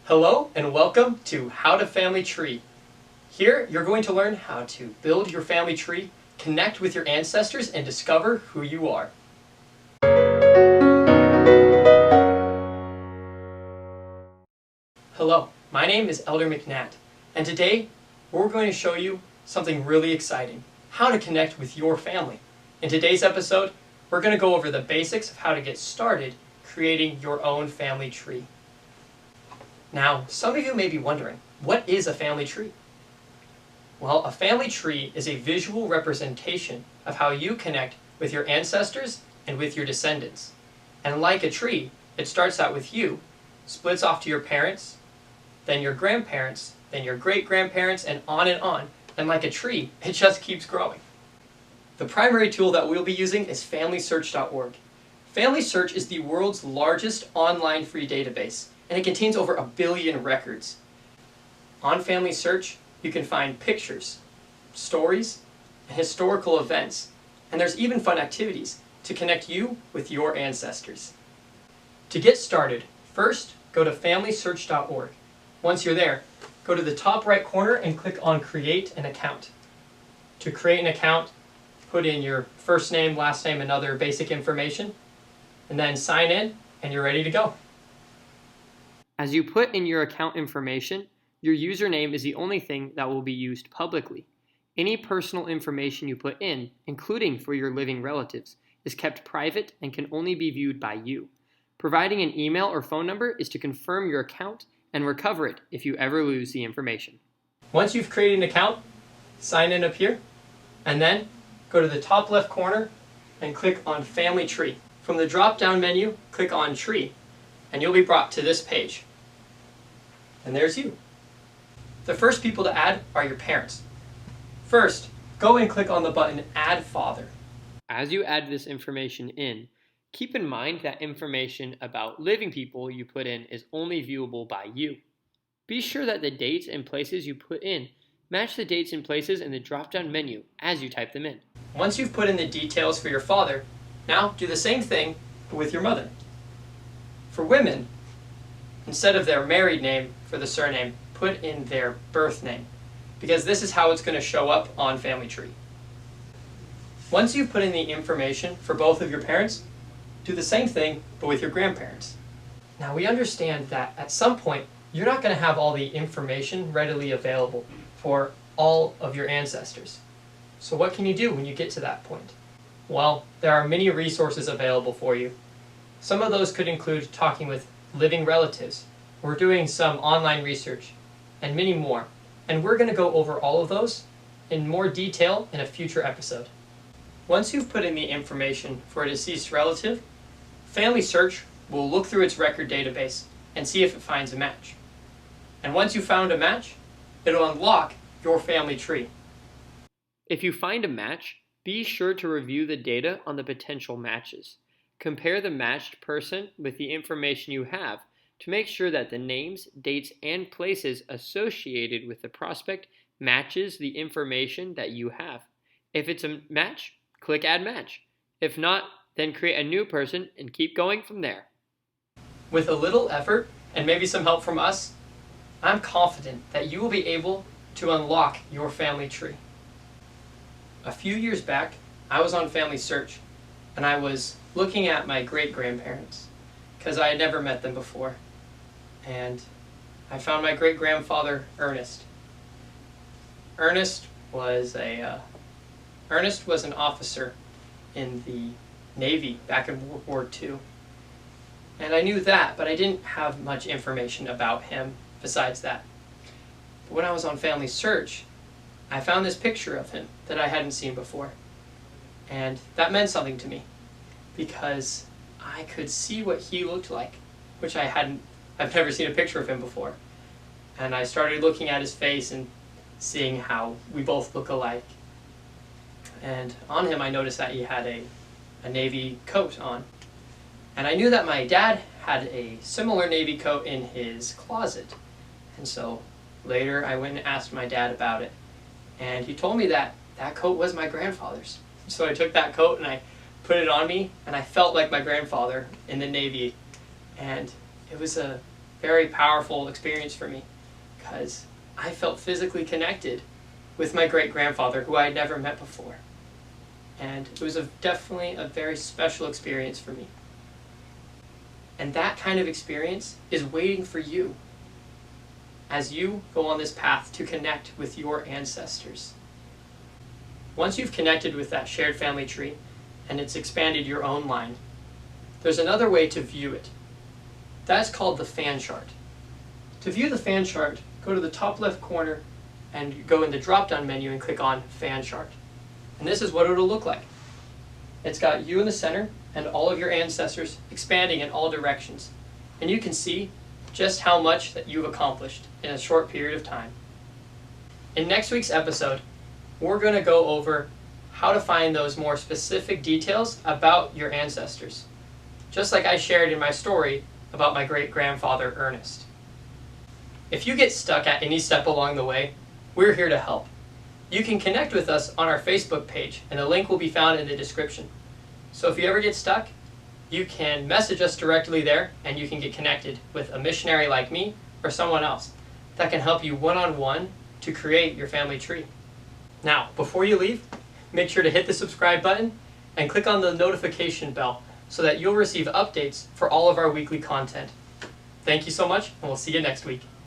Hello and welcome to How to Family Tree. Here you're going to learn how to build your family tree, connect with your ancestors, and discover who you are. Hello, my name is Elder McNatt, and today we're going to show you something really exciting, how to connect with your family. In today's episode, we're going to go over the basics of how to get started creating your own family tree. Now, some of you may be wondering, what is a family tree? Well, a family tree is a visual representation of how you connect with your ancestors and with your descendants. And like a tree, it starts out with you, splits off to your parents, then your grandparents, then your great-grandparents, and on and on. And like a tree, it just keeps growing. The primary tool that we'll be using is FamilySearch.org. FamilySearch is the world's largest online free database, and it contains over 1 billion records. On FamilySearch, you can find pictures, stories, and historical events, and there's even fun activities to connect you with your ancestors. To get started, first go to FamilySearch.org. Once you're there, go to the top right corner and click on Create an Account. To create an account, put in your first name, last name, and other basic information, and then sign in, and you're ready to go. As you put in your account information, your username is the only thing that will be used publicly. Any personal information you put in, including for your living relatives, is kept private and can only be viewed by you. Providing an email or phone number is to confirm your account and recover it if you ever lose the information. Once you've created an account, sign in up here, and then go to the top left corner and click on Family Tree. From the drop-down menu, click on Tree, and you'll be brought to this page. And there's you. The first people to add are your parents. First, go and click on the button Add Father. As you add this information in, keep in mind that information about living people you put in is only viewable by you. Be sure that the dates and places you put in match the dates and places in the drop-down menu as you type them in. Once you've put in the details for your father, now do the same thing with your mother. For women, instead of their married name for the surname, put in their birth name, because this is how it's going to show up on Family Tree. Once you've put in the information for both of your parents, do the same thing but with your grandparents. Now we understand that at some point you're not going to have all the information readily available for all of your ancestors. So what can you do when you get to that point? Well, there are many resources available for you. Some of those could include talking with living relatives. We're doing some online research and many more. And we're going to go over all of those in more detail in a future episode. Once you've put in the information for a deceased relative, FamilySearch will look through its record database and see if it finds a match. And once you've found a match, it'll unlock your family tree. If you find a match, be sure to review the data on the potential matches. Compare the matched person with the information you have to make sure that the names, dates, and places associated with the prospect matches the information that you have. If it's a match, click Add Match. If not, then create a new person and keep going from there. With a little effort and maybe some help from us, I'm confident that you will be able to unlock your family tree. A few years back, I was on FamilySearch, and I was looking at my great-grandparents because I had never met them before. And I found my great-grandfather, Ernest. Ernest was an officer in the Navy back in World War II. And I knew that, but I didn't have much information about him besides that. But when I was on FamilySearch, I found this picture of him that I hadn't seen before. And that meant something to me because I could see what he looked like, which I've never seen a picture of him before. And I started looking at his face and seeing how we both look alike. And on him I noticed that he had a Navy coat on. And I knew that my dad had a similar Navy coat in his closet. And so later I went and asked my dad about it. And he told me that that coat was my grandfather's. So I took that coat and I put it on me, and I felt like my grandfather in the Navy. And it was very powerful experience for me because I felt physically connected with my great-grandfather who I had never met before. And it was definitely a very special experience for me. And that kind of experience is waiting for you as you go on this path to connect with your ancestors. Once you've connected with that shared family tree and it's expanded your own line, there's another way to view it. That's called the fan chart. To view the fan chart, go to the top left corner and go in the drop-down menu and click on Fan Chart. And this is what it'll look like. It's got you in the center and all of your ancestors expanding in all directions. And you can see just how much that you've accomplished in a short period of time. In next week's episode, we're going to go over how to find those more specific details about your ancestors, just like I shared in my story about my great-grandfather Ernest. If you get stuck at any step along the way, we're here to help. You can connect with us on our Facebook page, and the link will be found in the description. So if you ever get stuck, you can message us directly there, and you can get connected with a missionary like me or someone else that can help you one-on-one to create your family tree. Now, before you leave, make sure to hit the subscribe button and click on the notification bell so that you'll receive updates for all of our weekly content. Thank you so much, and we'll see you next week.